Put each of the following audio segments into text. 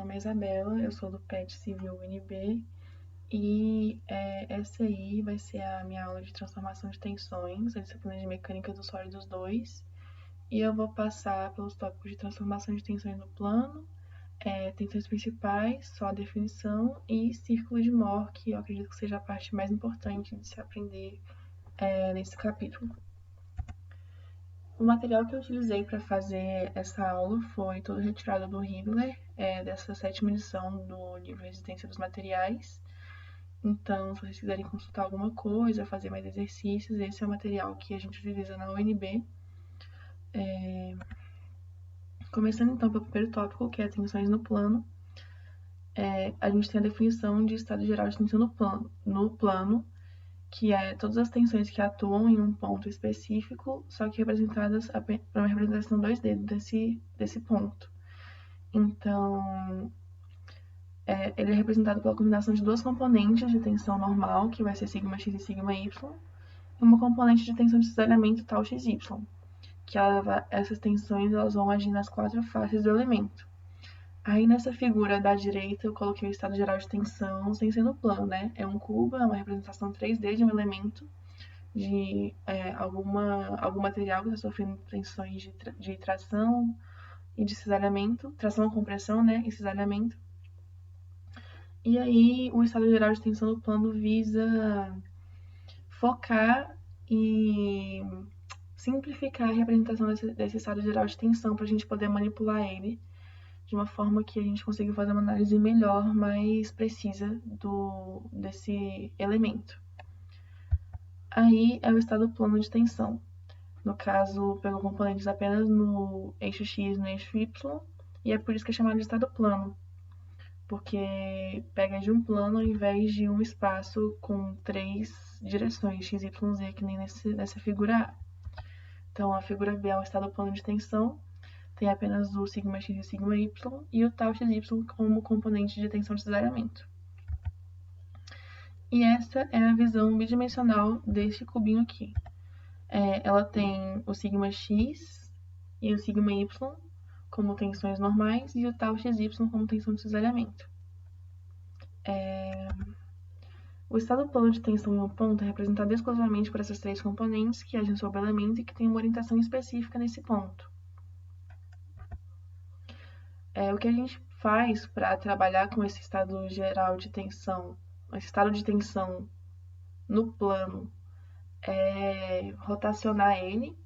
nome é Isabela, eu sou do PET Civil UNB e essa aí vai ser a minha aula de transformação de tensões, a disciplina de mecânica dos sólidos 2, e eu vou passar pelos tópicos de transformação de tensões no plano, tensões principais, só a definição, e círculo de Mohr, que eu acredito que seja a parte mais importante de se aprender nesse capítulo. O material que eu utilizei para fazer essa aula foi todo retirado do Hibbeler, dessa 7ª edição do livro Resistência dos Materiais. Então, se vocês quiserem consultar alguma coisa, fazer mais exercícios, esse é o material que a gente utiliza na UNB. Começando então pelo primeiro tópico, que é tensões no plano. A gente tem a definição de estado geral de tensão no plano, que é todas as tensões que atuam em um ponto específico, só que representadas por uma representação 2D desse ponto. Então, ele é representado pela combinação de duas componentes de tensão normal, que vai ser σx e σy, e uma componente de tensão de cisalhamento tal xy, que essas tensões elas vão agir nas 4 faces do elemento. Aí nessa figura da direita eu coloquei o estado geral de tensão sem ser no plano, né? É um cubo, é uma representação 3D de um elemento, de algum material que está sofrendo tensões de tração e de cisalhamento, tração ou compressão, né? E cisalhamento. E aí o estado geral de tensão no plano visa focar e simplificar a representação desse estado geral de tensão para a gente poder manipular ele de uma forma que a gente consiga fazer uma análise melhor, mais precisa desse elemento. Aí é o estado plano de tensão. No caso, pegou componentes apenas no eixo X e no eixo Y, e é por isso que é chamado de estado plano, porque pega de um plano ao invés de um espaço com 3 direções, x, y, z, que nem nessa figura A. Então, a figura B é o estado plano de tensão, tem apenas o σx e σy e o tal xy como componente de tensão de cisalhamento. E essa é a visão bidimensional deste cubinho aqui. Ela tem o σx e o σy como tensões normais e o tal xy como tensão de cisalhamento. O estado plano de tensão em um ponto é representado exclusivamente por essas 3 componentes que agem sobre o elemento e que têm uma orientação específica nesse ponto. O que a gente faz para trabalhar com esse estado geral de tensão, esse estado de tensão no plano, é rotacionar ele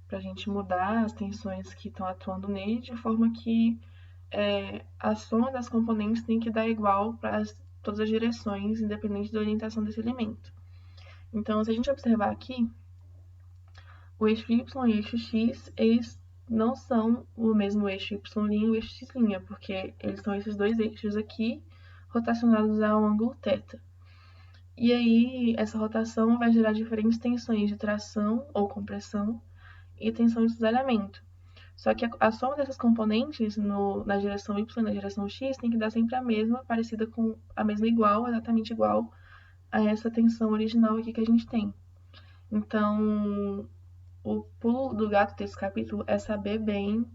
para a gente mudar as tensões que estão atuando nele, de forma que a soma das componentes tem que dar igual para todas as direções, independente da orientação desse elemento. Então, se a gente observar aqui, o eixo Y e o eixo X, eles não são o mesmo eixo Y' e o eixo X', porque eles são esses dois eixos aqui, rotacionados a um ângulo θ. E aí, essa rotação vai gerar diferentes tensões de tração ou compressão e tensão de cisalhamento. Só que a soma dessas componentes na direção Y e na direção X tem que dar sempre a mesma, parecida com a mesma igual, exatamente igual a essa tensão original aqui que a gente tem. Então, o pulo do gato desse capítulo é saber bem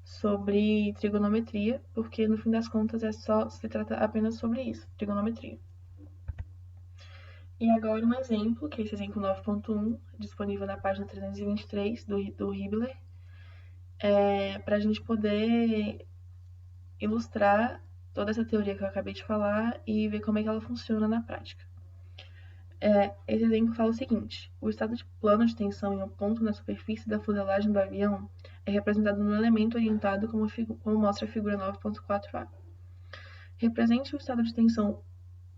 sobre trigonometria, porque no fim das contas se trata apenas sobre isso, trigonometria. E agora um exemplo, que é esse exemplo 9.1, disponível na página 323 do Hibbeler, para a gente poder ilustrar toda essa teoria que eu acabei de falar e ver como é que ela funciona na prática. Esse exemplo fala o seguinte: o estado de plano de tensão em um ponto na superfície da fuselagem do avião é representado no elemento orientado como mostra a figura 9.4a. Represente o estado de tensão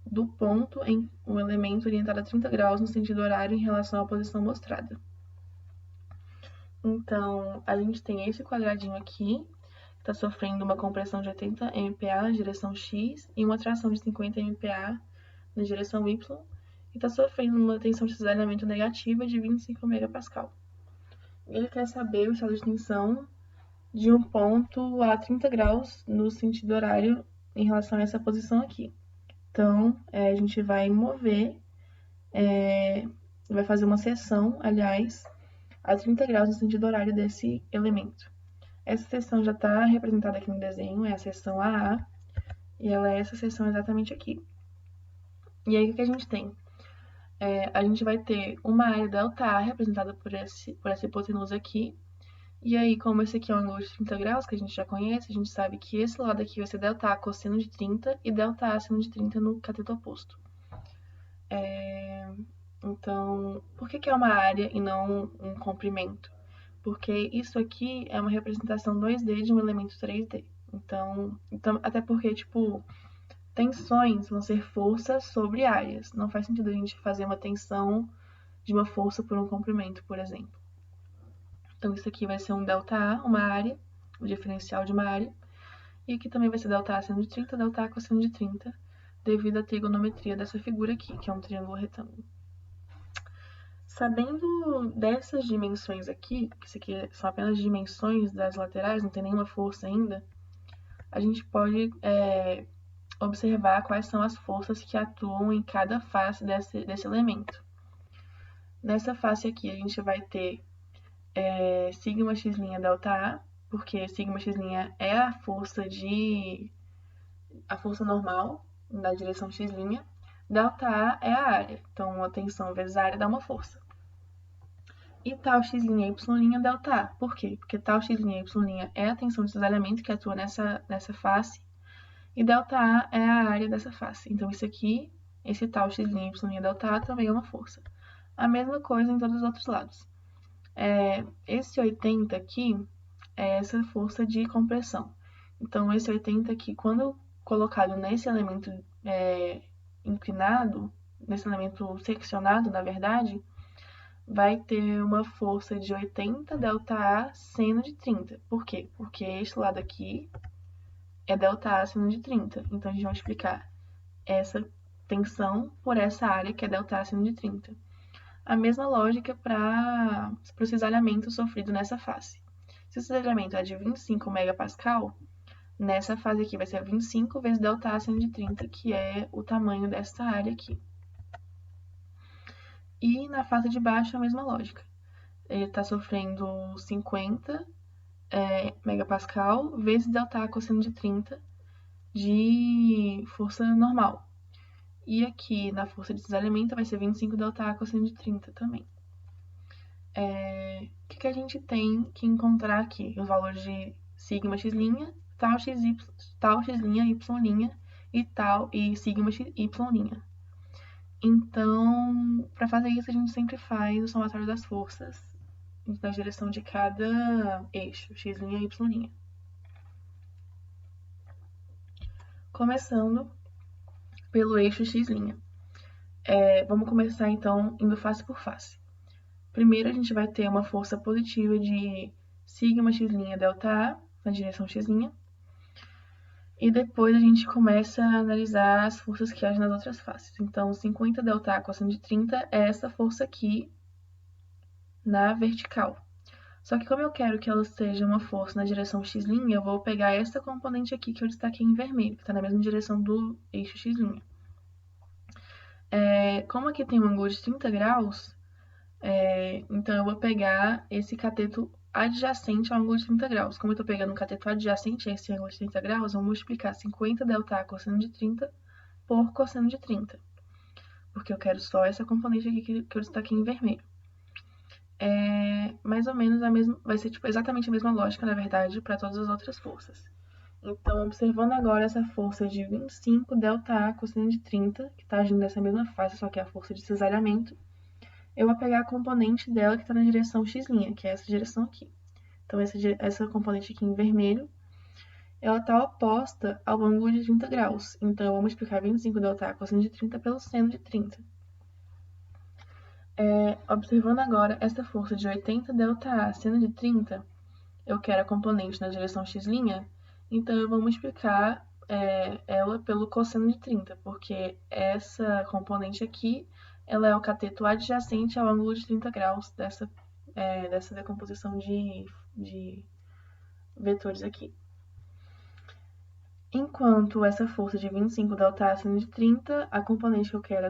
do ponto em um elemento orientado a 30 graus no sentido horário em relação à posição mostrada. Então, a gente tem esse quadradinho aqui, que está sofrendo uma compressão de 80 MPa na direção X e uma tração de 50 MPa na direção Y, e está sofrendo uma tensão de cisalhamento negativa de 25 MPa. Ele quer saber o estado de tensão de um ponto a 30 graus no sentido horário em relação a essa posição aqui. Então, a gente vai mover, vai fazer uma seção, aliás, a 30 graus no sentido horário desse elemento. Essa seção já está representada aqui no desenho, é a seção AA, E ela é essa seção exatamente aqui. E aí, o que a gente tem? A gente vai ter uma área ΔA representada por essa hipotenusa aqui. E aí, como esse aqui é um ângulo de 30 graus, que a gente já conhece, a gente sabe que esse lado aqui vai ser ΔA cosseno de 30 e ΔA seno de 30 no cateto oposto. Então, por que é uma área e não um comprimento? Porque isso aqui é uma representação 2D de um elemento 3D. Então até porque, tipo, tensões vão ser forças sobre áreas. Não faz sentido a gente fazer uma tensão de uma força por um comprimento, por exemplo. Então, isso aqui vai ser um ΔA, uma área, o diferencial de uma área. E aqui também vai ser ΔA seno de 30, ΔA cosseno de 30, devido à trigonometria dessa figura aqui, que é um triângulo retângulo. Sabendo dessas dimensões aqui, que isso aqui são apenas dimensões das laterais, não tem nenhuma força ainda, a gente pode observar quais são as forças que atuam em cada face desse elemento. Nessa face aqui, a gente vai ter sigma x' ΔA, porque sigma x' é a força normal na direção x', ΔA é a área, então uma tensão vezes a área dá uma força. E tal x' y' ΔA. Por quê? Porque tal x' y' é a tensão de cisalhamento que atua nessa face, e ΔA é a área dessa face. Então, isso aqui, esse tal x' y' ΔA também é uma força. A mesma coisa em todos os outros lados. Esse 80 aqui é essa força de compressão. Então, esse 80 aqui, quando colocado nesse elemento inclinado, nesse elemento seccionado, na verdade, vai ter uma força de 80 ΔA seno de 30. Por quê? Porque este lado aqui é ΔA seno de 30. Então, a gente vai explicar essa tensão por essa área que é ΔA seno de 30. A mesma lógica para o cisalhamento sofrido nessa face. Se o cisalhamento é de 25 megapascal, nessa fase aqui vai ser 25 vezes ΔA seno de 30, que é o tamanho dessa área aqui. E na fase de baixo a mesma lógica. Ele está sofrendo 50 megapascal vezes ΔA cosseno de 30 de força normal. E aqui na força de cisalhamento vai ser 25 ΔA cosseno de 30 também. O que a gente tem que encontrar aqui? Os valores de sigma x', tal x', y' e tal e sigma y'. Então, para fazer isso, a gente sempre faz o somatório das forças na direção de cada eixo, x' e y'. Começando pelo eixo x'. Vamos começar, então, indo face por face. Primeiro, a gente vai ter uma força positiva de sigma x' ΔA na direção x'. E depois a gente começa a analisar as forças que agem nas outras faces. Então, 50 ΔA cosseno de 30 é essa força aqui na vertical. Só que como eu quero que ela seja uma força na direção x', eu vou pegar essa componente aqui que eu destaquei em vermelho, que está na mesma direção do eixo x'. Como aqui tem um ângulo de 30 graus, então eu vou pegar esse cateto adjacente ao ângulo de 30 graus. Como eu estou pegando um cateto adjacente a esse ângulo de 30 graus, vou multiplicar 50 ΔA cosseno de 30 por cosseno de 30. Porque eu quero só essa componente aqui que eu destaquei em vermelho. Mais ou menos a mesma, vai ser exatamente a mesma lógica, na verdade, para todas as outras forças. Então, observando agora essa força de 25 ΔA cosseno de 30, que está agindo nessa mesma face, só que é a força de cisalhamento, eu vou pegar a componente dela que está na direção x', que é essa direção aqui. Então, essa componente aqui em vermelho, ela está oposta ao ângulo de 30 graus. Então, eu vou multiplicar 25 ΔA cosseno de 30 pelo seno de 30. Observando agora essa força de 80 ΔA seno de 30, eu quero a componente na direção x', então eu vou multiplicar ela pelo cosseno de 30, porque essa componente aqui, ela é o cateto adjacente ao ângulo de 30 graus dessa decomposição de vetores aqui. Enquanto essa força de 25 ΔA seno de 30, a componente que eu quero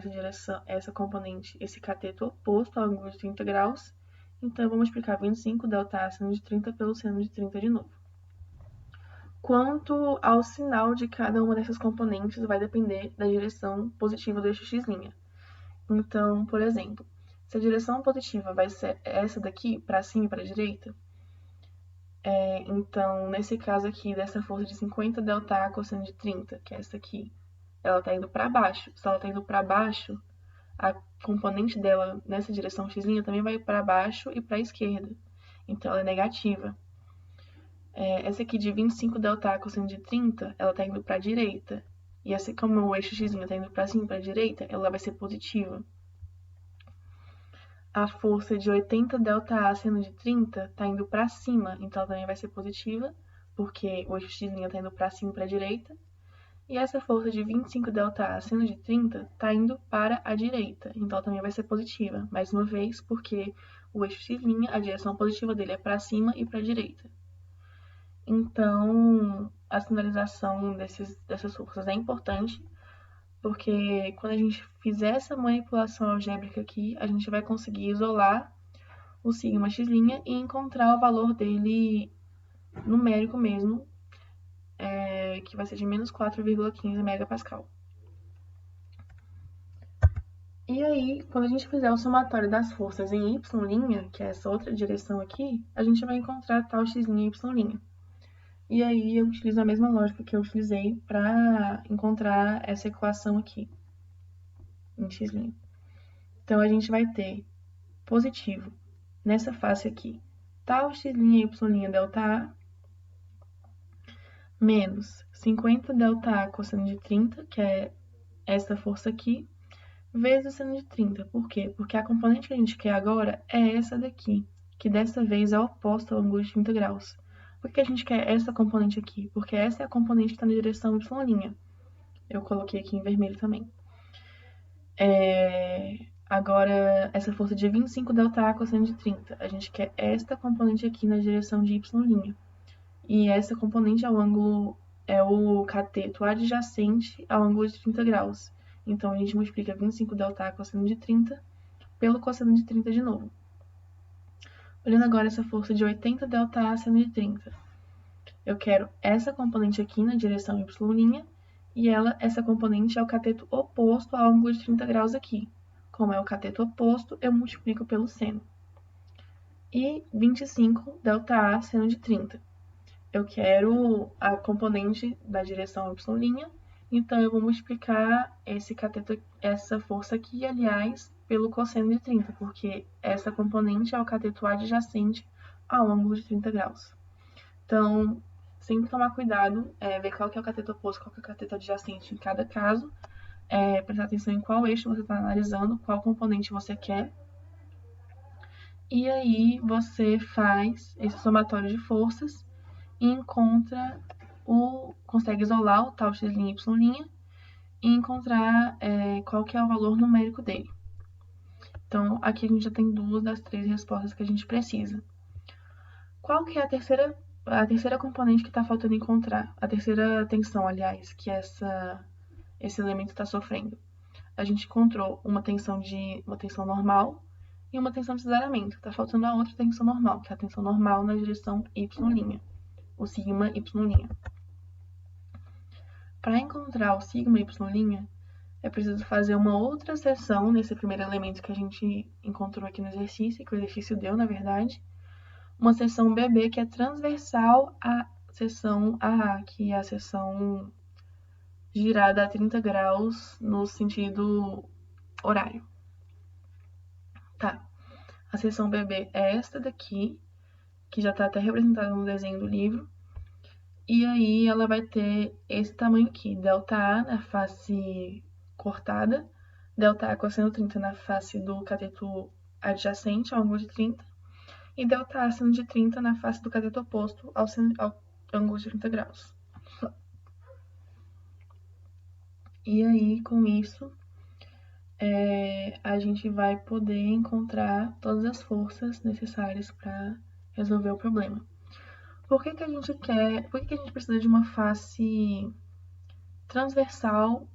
essa componente, esse cateto oposto ao ângulo de 30 graus, então eu vou multiplicar 25 ΔA seno de 30 pelo seno de 30 de novo. quanto ao sinal de cada uma dessas componentes vai depender da direção positiva do eixo x'. Então, por exemplo, se a direção positiva vai ser essa daqui, para cima e para a direita, então, nesse caso aqui, dessa força de 50 ΔA cosseno de 30, que é essa aqui, ela está indo para baixo. Se ela está indo para baixo, a componente dela nessa direção x' também vai para baixo e para a esquerda. Então, ela é negativa. Essa aqui de 25 ΔA cosseno de 30, ela está indo para a direita. E essa, como o eixo x' está indo para cima e para a direita, ela vai ser positiva. A força de 80 ΔA seno de 30 está indo para cima, então ela também vai ser positiva, porque o eixo x' está indo para cima e para a direita. E essa força de 25 ΔA seno de 30 está indo para a direita, então ela também vai ser positiva, mais uma vez, porque o eixo x', a direção positiva dele é para cima e para a direita. Então, a sinalização dessas forças é importante, porque quando a gente fizer essa manipulação algébrica aqui, a gente vai conseguir isolar o sigma x' e encontrar o valor dele numérico mesmo, que vai ser de menos 4,15 megapascal. E aí, quando a gente fizer o somatório das forças em y', que é essa outra direção aqui, a gente vai encontrar tal x' e y'. E aí eu utilizo a mesma lógica que eu utilizei para encontrar essa equação aqui, em x'. Então, a gente vai ter positivo nessa face aqui, tal x' e y' ΔA, menos 50 ΔA cosseno de 30, que é essa força aqui, vezes o seno de 30. Por quê? Porque a componente que a gente quer agora é essa daqui, que dessa vez é oposta ao ângulo de 30 graus. Por que a gente quer essa componente aqui? Porque essa é a componente que está na direção y'. Eu coloquei aqui em vermelho também. Agora, essa força de 25 ΔA cosseno de 30. A gente quer esta componente aqui na direção de y'. E essa componente é o cateto adjacente ao ângulo de 30 graus. Então, a gente multiplica 25 ΔA cosseno de 30 pelo cosseno de 30 de novo. Olhando agora essa força de 80 ΔA seno de 30. Eu quero essa componente aqui na direção y', e essa componente é o cateto oposto ao ângulo de 30 graus aqui. Como é o cateto oposto, eu multiplico pelo seno. E 25 ΔA seno de 30. Eu quero a componente da direção y', então eu vou multiplicar essa força aqui, aliás, pelo cosseno de 30, porque essa componente é o cateto adjacente ao ângulo de 30 graus. Então, sempre tomar cuidado, ver qual que é o cateto oposto, qual que é o cateto adjacente em cada caso, prestar atenção em qual eixo você está analisando, qual componente você quer. E aí você faz esse somatório de forças e consegue isolar o tal x', y' e encontrar qual que é o valor numérico dele. Então, aqui a gente já tem 2 das 3 respostas que a gente precisa. Qual que é a terceira componente que está faltando encontrar? A terceira tensão, aliás, que esse elemento está sofrendo. A gente encontrou uma tensão normal e uma tensão de cesariamento. Está faltando a outra tensão normal, que é a tensão normal na direção y', o sigma y'. Para encontrar o sigma y', é preciso fazer uma outra seção nesse primeiro elemento que a gente encontrou aqui no exercício, que o exercício deu, na verdade. Uma seção BB que é transversal à seção AA, que é a seção girada a 30 graus no sentido horário. Tá. A seção BB é esta daqui, que já está até representada no desenho do livro. E aí ela vai ter esse tamanho aqui, ΔA na face cortada, ΔA cosseno 30 na face do cateto adjacente ao ângulo de 30, e ΔA seno de 30 na face do cateto oposto ao ângulo de 30 graus. E aí, com isso, a gente vai poder encontrar todas as forças necessárias para resolver o problema. Por que a gente precisa de uma face transversal,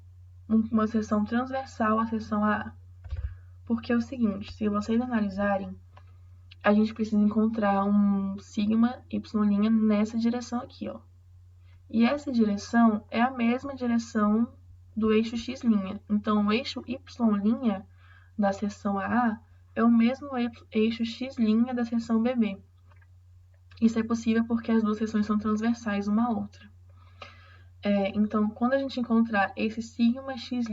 uma seção transversal à seção AA? Porque é o seguinte, se vocês analisarem, a gente precisa encontrar um sigma y' nessa direção aqui, ó. E essa direção é a mesma direção do eixo x'. Então, o eixo y' da seção AA é o mesmo eixo x' da seção BB. Isso é possível porque as duas seções são transversais uma à outra. Então, quando a gente encontrar esse sigma x'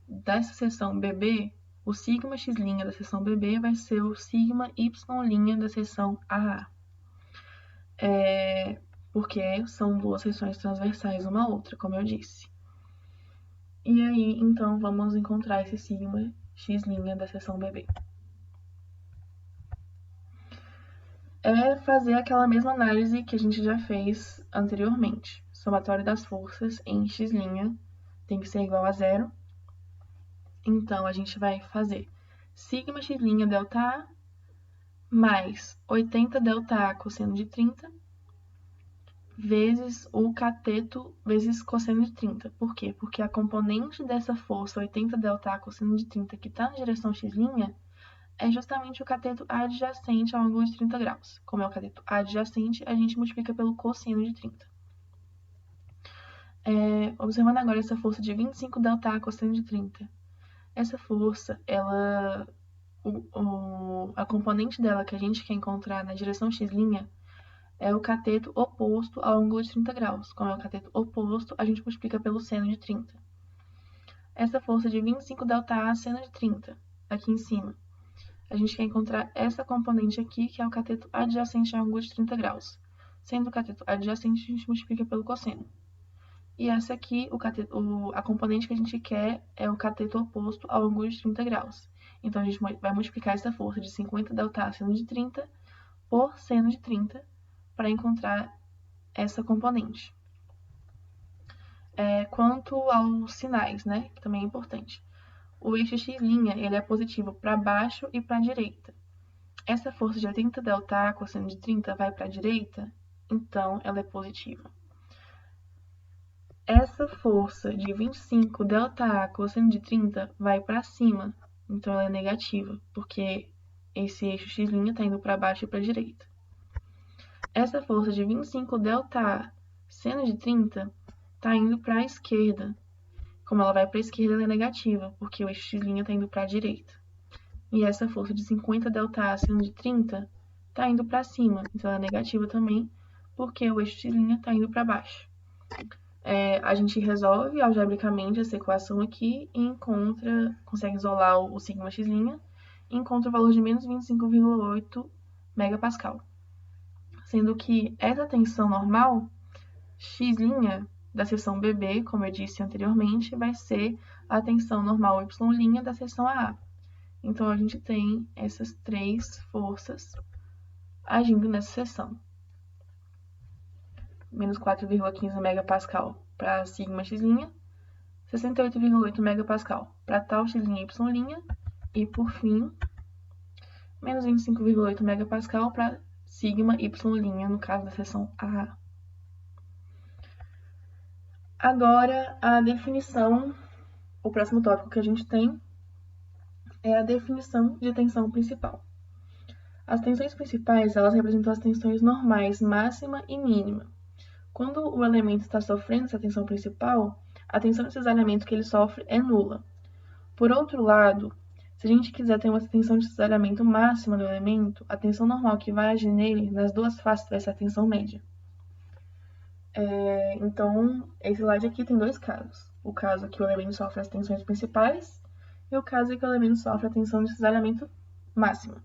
dessa seção BB, o sigma x' da seção BB vai ser o sigma y' da seção AA. Porque são duas seções transversais uma à outra, como eu disse. E aí, então, vamos encontrar esse sigma x' da seção BB. É fazer aquela mesma análise que a gente já fez anteriormente. Somatório das forças em x' tem que ser igual a 0. Então, a gente vai fazer sigma x' delta A mais 80 delta A cosseno de 30 vezes o cateto vezes cosseno de 30. Por quê? Porque a componente dessa força 80 delta A cosseno de 30 que está na direção x' é justamente o cateto adjacente ao ângulo de 30 graus. Como é o cateto adjacente, a gente multiplica pelo cosseno de 30. Observando agora essa força de 25 ΔA cosseno de 30. Essa força, a componente dela que a gente quer encontrar na direção x' é o cateto oposto ao ângulo de 30 graus. Como é o cateto oposto, a gente multiplica pelo seno de 30. Essa força de 25 ΔA seno de 30, aqui em cima. A gente quer encontrar essa componente aqui, que é o cateto adjacente ao ângulo de 30 graus. Sendo o cateto adjacente, a gente multiplica pelo cosseno. E essa aqui, a componente que a gente quer é o cateto oposto ao ângulo de 30 graus. Então, a gente vai multiplicar essa força de 50 ΔA seno de 30 por seno de 30 para encontrar essa componente. Quanto aos sinais, né, que também é importante. O eixo x' ele é positivo para baixo e para a direita. Essa força de 80 ΔA cosseno de 30 vai para a direita, então ela é positiva. Essa força de 25 ΔA cosseno de 30 vai para cima, então ela é negativa, porque esse eixo x' está indo para baixo e para a direita. Essa força de 25 ΔA seno de 30 está indo para a esquerda. Como ela vai para a esquerda, ela é negativa, porque o eixo x' está indo para a direita. E essa força de 50 ΔA seno de 30 está indo para cima, então ela é negativa também, porque o eixo x' está indo para baixo. A gente resolve algebricamente essa equação aqui e consegue isolar o sigma x' e encontra o valor de menos 25,8 megapascal. Sendo que essa tensão normal, x' da seção BB, como eu disse anteriormente, vai ser a tensão normal y' da seção AA. Então, a gente tem essas três forças agindo nessa seção. Menos 4,15 megapascal para sigma x', 68,8 megapascal para tal x' y' e, por fim, menos 25,8 megapascal para sigma y', no caso da seção AA. Agora, a definição, o próximo tópico que a gente tem é a definição de tensão principal. As tensões principais, elas representam as tensões normais, máxima e mínima. Quando o elemento está sofrendo essa tensão principal, a tensão de cisalhamento que ele sofre é nula. Por outro lado, se a gente quiser ter uma tensão de cisalhamento máxima do elemento, a tensão normal que vai agir nele, nas duas faces, vai ser a tensão média. Então, esse slide aqui tem dois casos. O caso que o elemento sofre as tensões principais e o caso que o elemento sofre a tensão de cisalhamento máxima.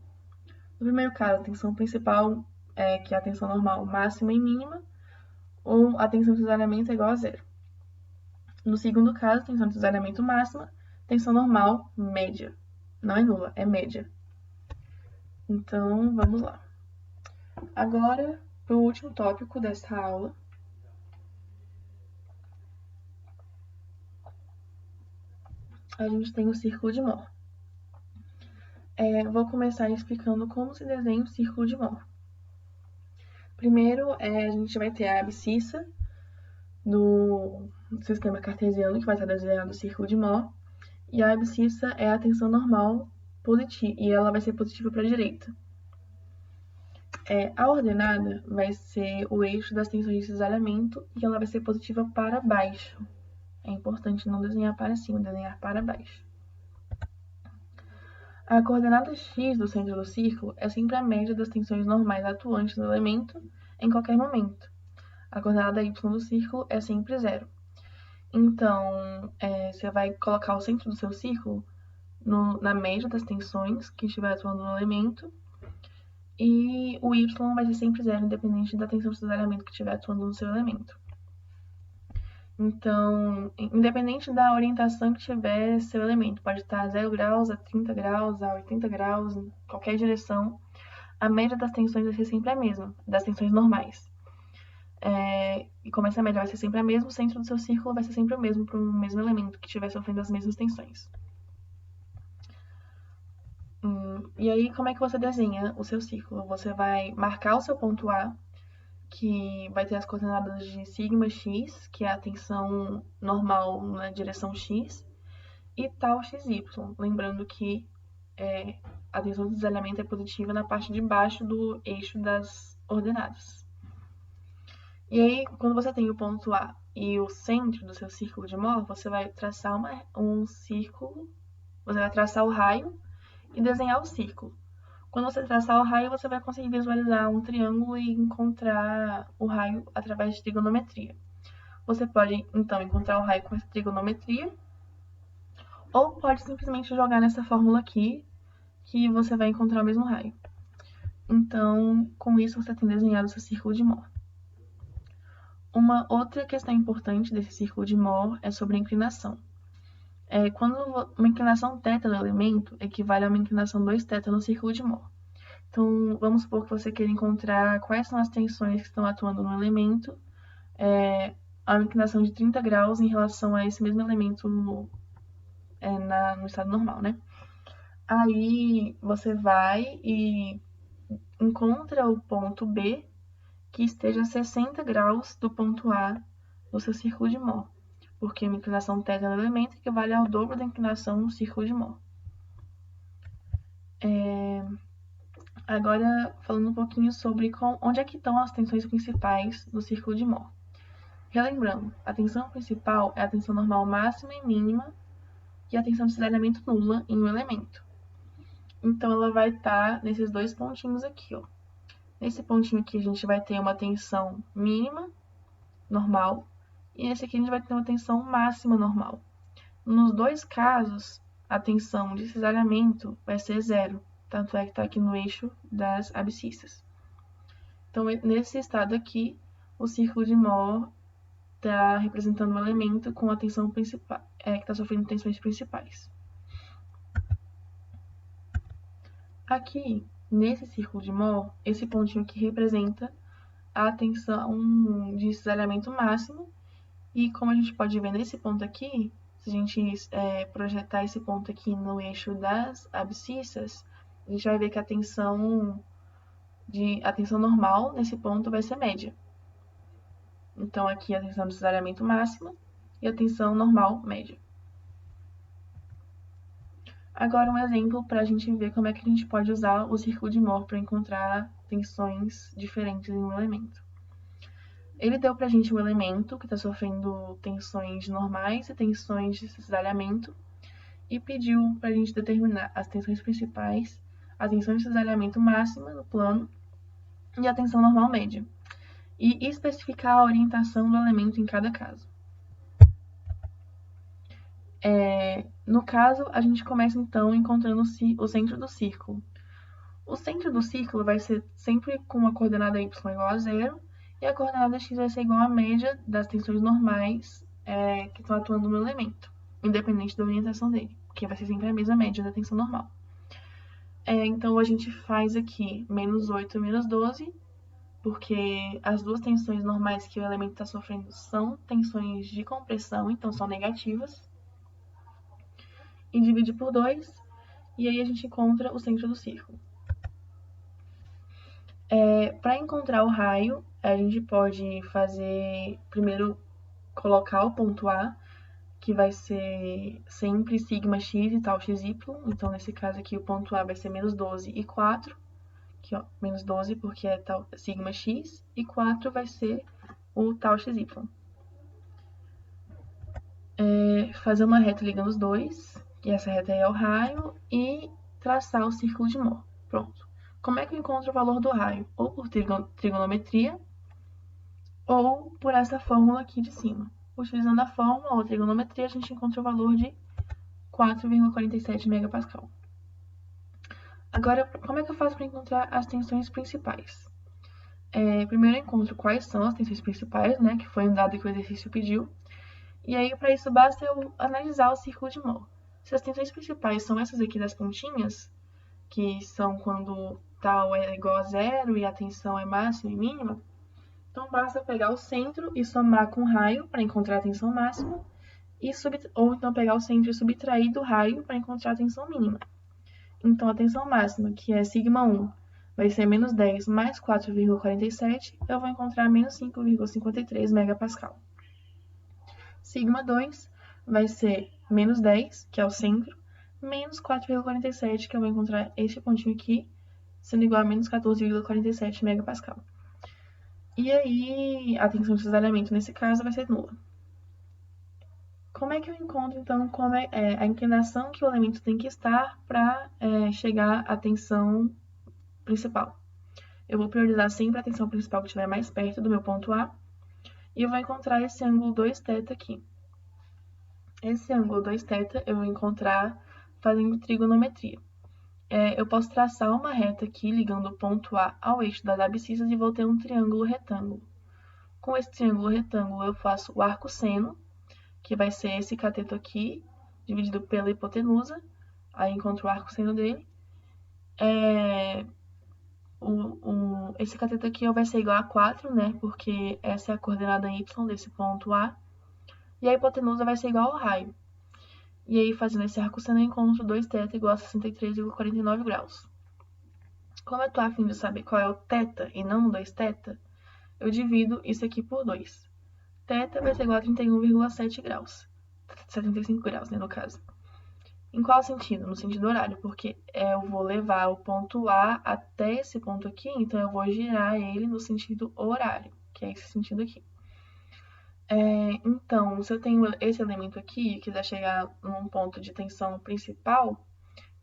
No primeiro caso, a tensão principal, que é a tensão normal máxima e mínima, ou a tensão de cisalhamento é igual a zero. No segundo caso, tensão de cisalhamento máxima, tensão normal média. Não é nula, é média. Então, vamos lá. Agora, para o último tópico dessa aula. A gente tem o círculo de Mohr. Vou começar explicando como se desenha o círculo de Mohr. Primeiro, a gente vai ter a abscissa do sistema cartesiano, que vai estar desenhando o círculo de Mohr, e a abscissa é a tensão normal positiva, e ela vai ser positiva para a direita. A ordenada vai ser o eixo das tensões de cisalhamento e ela vai ser positiva para baixo. É importante não desenhar para cima, desenhar para baixo. A coordenada x do centro do círculo é sempre a média das tensões normais atuantes no elemento em qualquer momento. A coordenada y do círculo é sempre 0. Então, você vai colocar o centro do seu círculo na média das tensões que estiver atuando no elemento, e o y vai ser sempre 0, independente da tensão de cisalhamento que estiver atuando no seu elemento. Então, independente da orientação que tiver seu elemento, pode estar a 0 graus, a 30 graus, a 80 graus, em qualquer direção, a média das tensões vai ser sempre a mesma, das tensões normais. E como essa média vai ser sempre a mesma, o centro do seu círculo vai ser sempre o mesmo para o mesmo elemento que estiver sofrendo as mesmas tensões. E aí, como é que você desenha o seu círculo? Você vai marcar o seu ponto A, que vai ter as coordenadas de sigma x, que é a tensão normal na direção x, e tal xy. Lembrando que a tensão de cisalhamento é positiva na parte de baixo do eixo das ordenadas. E aí, quando você tem o ponto A e o centro do seu círculo de Mohr, você vai traçar um círculo, você vai traçar o raio e desenhar o círculo. Quando você traçar o raio, você vai conseguir visualizar um triângulo e encontrar o raio através de trigonometria. Você pode, então, encontrar o raio com essa trigonometria, ou pode simplesmente jogar nessa fórmula aqui, que você vai encontrar o mesmo raio. Então, com isso, você tem desenhado o seu círculo de Mohr. Uma outra questão importante desse círculo de Mohr é sobre a inclinação. Quando uma inclinação θ do elemento equivale a uma inclinação 2θ no círculo de Mohr. Então, vamos supor que você queira encontrar quais são as tensões que estão atuando no elemento a uma inclinação de 30 graus em relação a esse mesmo elemento no estado normal, né? Aí, você vai e encontra o ponto B que esteja a 60 graus do ponto A do seu círculo de Mohr, porque uma inclinação θ no elemento equivale ao dobro da inclinação no círculo de Mohr. Agora, falando um pouquinho sobre onde é que estão as tensões principais do círculo de Mohr. Relembrando, a tensão principal é a tensão normal máxima e mínima e a tensão de cisalhamento nula em um elemento. Então, ela vai estar nesses dois pontinhos aqui, ó. Nesse pontinho aqui, a gente vai ter uma tensão mínima, normal, e nesse aqui a gente vai ter uma tensão máxima normal. Nos dois casos, a tensão de cisalhamento vai ser 0, tanto é que está aqui no eixo das abscissas. Então, nesse estado aqui, o círculo de Mohr está representando um elemento com a tensão principal, que está sofrendo tensões principais. Aqui, nesse círculo de Mohr, esse pontinho aqui representa a tensão de cisalhamento máximo, e como a gente pode ver nesse ponto aqui, se a gente projetar esse ponto aqui no eixo das abscissas, a gente vai ver que a tensão normal nesse ponto vai ser média. Então, aqui a tensão de cisalhamento máxima e a tensão normal média. Agora, um exemplo para a gente ver como é que a gente pode usar o círculo de Mohr para encontrar tensões diferentes em um elemento. Ele deu para a gente um elemento que está sofrendo tensões normais e tensões de cisalhamento e pediu para a gente determinar as tensões principais, a tensão de cisalhamento máxima no plano e a tensão normal média, e especificar a orientação do elemento em cada caso. No caso, a gente começa então encontrando o centro do círculo. O centro do círculo vai ser sempre com a coordenada y igual a 0, e a coordenada x vai ser igual à média das tensões normais que estão atuando no elemento, independente da orientação dele, porque vai ser sempre a mesma média da tensão normal. Então, a gente faz aqui menos 8 e menos 12, porque as duas tensões normais que o elemento está sofrendo são tensões de compressão, então são negativas. E divide por 2, e aí a gente encontra o centro do círculo. Para encontrar o raio, a gente pode primeiro colocar o ponto A, que vai ser sempre sigma x e tal xy. Então, nesse caso aqui, o ponto A vai ser menos 12 e 4, aqui, ó, menos 12 porque é tal sigma x, e 4 vai ser o tal xy. Fazer uma reta ligando os dois, e essa reta aí é o raio, e traçar o círculo de Mohr. Pronto. Como é que eu encontro o valor do raio? Ou por trigonometria, ou por essa fórmula aqui de cima. Utilizando a fórmula ou trigonometria, a gente encontra o valor de 4,47 megapascal. Agora, como é que eu faço para encontrar as tensões principais? Primeiro eu encontro quais são as tensões principais, né, que foi um dado que o exercício pediu. E aí, para isso, basta eu analisar o círculo de Mohr. Se as tensões principais são essas aqui das pontinhas, que são quando tal é igual a zero e a tensão é máxima e mínima, então basta pegar o centro e somar com o raio para encontrar a tensão máxima, ou então pegar o centro e subtrair do raio para encontrar a tensão mínima. Então a tensão máxima, que é σ1, vai ser menos 10 mais 4,47, eu vou encontrar menos 5,53 megapascal. Σ2 vai ser menos 10, que é o centro, menos 4,47, que eu vou encontrar este pontinho aqui, sendo igual a menos 14,47 megapascal. E aí, a tensão de cisalhamento nesse caso vai ser nula. Como é que eu encontro, então, como é a inclinação que o elemento tem que estar para chegar à tensão principal? Eu vou priorizar sempre a tensão principal que estiver mais perto do meu ponto A, e eu vou encontrar esse ângulo 2θ aqui. Esse ângulo 2θ eu vou encontrar fazendo trigonometria. Eu posso traçar uma reta aqui, ligando o ponto A ao eixo das abscissas, e vou ter um triângulo retângulo. Com esse triângulo retângulo, eu faço o arco seno, que vai ser esse cateto aqui, dividido pela hipotenusa. Aí encontro o arco seno dele. Esse cateto aqui vai ser igual a 4, né? Porque essa é a coordenada y desse ponto A. E a hipotenusa vai ser igual ao raio. E aí, fazendo esse arco seno, eu encontro 2θ igual a 63,49 graus. Como eu tô a fim de saber qual é o θ e não o 2θ, eu divido isso aqui por 2. Θ vai ser igual a 31,7 graus. 75 graus, né, no caso. Em qual sentido? No sentido horário, porque eu vou levar o ponto A até esse ponto aqui, então eu vou girar ele no sentido horário, que é esse sentido aqui. Então, se eu tenho esse elemento aqui e quiser chegar num ponto de tensão principal,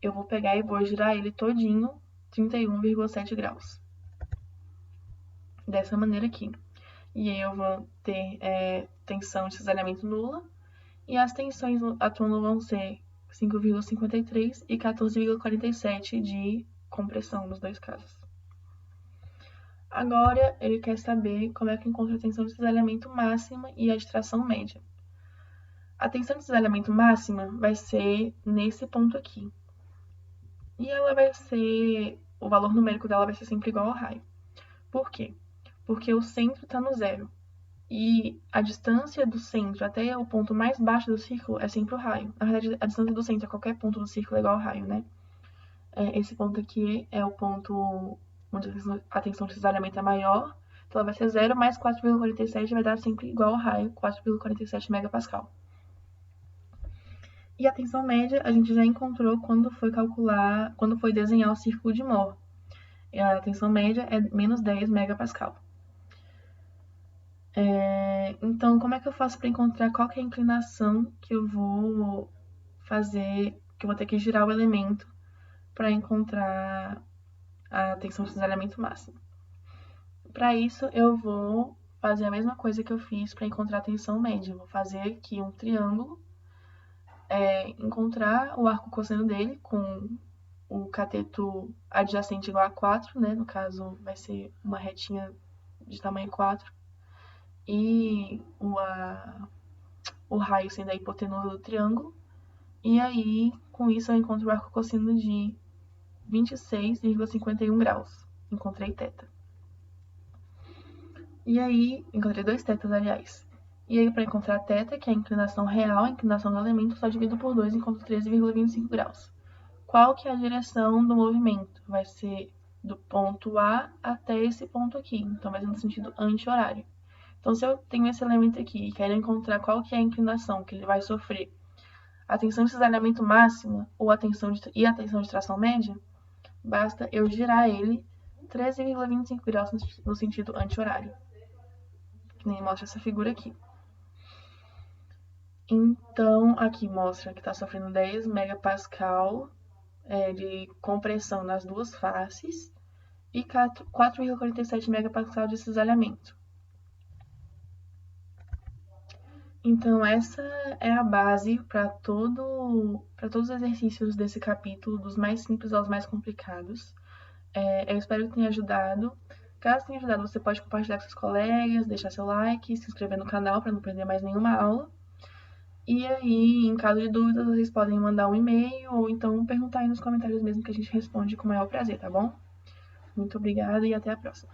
eu vou pegar e vou girar ele todinho 31,7 graus. Dessa maneira aqui. E aí eu vou ter tensão de cisalhamento nula, e as tensões atuando vão ser 5,53 e 14,47 de compressão nos dois casos. Agora, ele quer saber como é que encontra a tensão de cisalhamento máxima e a de tração média. A tensão de cisalhamento máxima vai ser nesse ponto aqui. E ela vai ser, o valor numérico dela vai ser sempre igual ao raio. Por quê? Porque o centro está no zero. E a distância do centro até o ponto mais baixo do círculo é sempre o raio. Na verdade, a distância do centro a qualquer ponto do círculo é igual ao raio, né? Esse ponto aqui é o ponto onde a tensão de cisalhamento é maior. Então, ela vai ser 0 mais 4,47 vai dar sempre igual ao raio, 4,47 megapascal. E a tensão média a gente já encontrou quando foi desenhar o círculo de Mohr. A tensão média é menos 10 megapascal. Então, como é que eu faço para encontrar qual que é a inclinação que eu vou fazer, que eu vou ter que girar o elemento para encontrar a tensão de cisalhamento máxima? Para isso, eu vou fazer a mesma coisa que eu fiz para encontrar a tensão média. Eu vou fazer aqui um triângulo, encontrar o arco cosseno dele com o cateto adjacente igual a 4, né? No caso, vai ser uma retinha de tamanho 4. E o raio sendo a hipotenusa do triângulo. E aí, com isso, eu encontro o arco cosseno de 26,51 graus. Encontrei θ. E aí, encontrei 2 θs, aliás. E aí, para encontrar θ, que é a inclinação real, a inclinação do elemento, só divido por 2 e encontro 13,25 graus. Qual que é a direção do movimento? Vai ser do ponto A até esse ponto aqui. Então, vai ser no sentido anti-horário. Então, se eu tenho esse elemento aqui e quero encontrar qual que é a inclinação que ele vai sofrer, a tensão de cisalhamento máxima ou a tensão de tração média, basta eu girar ele 13,25 graus no sentido anti-horário, que nem mostra essa figura aqui. Então, aqui mostra que está sofrendo 10 megapascal de compressão nas duas faces e 4,47 megapascal de cisalhamento. Então, essa é a base para todos os exercícios desse capítulo, dos mais simples aos mais complicados. Eu espero que tenha ajudado. Caso tenha ajudado, você pode compartilhar com seus colegas, deixar seu like, se inscrever no canal para não perder mais nenhuma aula. E aí, em caso de dúvidas, vocês podem mandar um e-mail ou então perguntar aí nos comentários mesmo que a gente responde com o maior prazer, tá bom? Muito obrigada e até a próxima.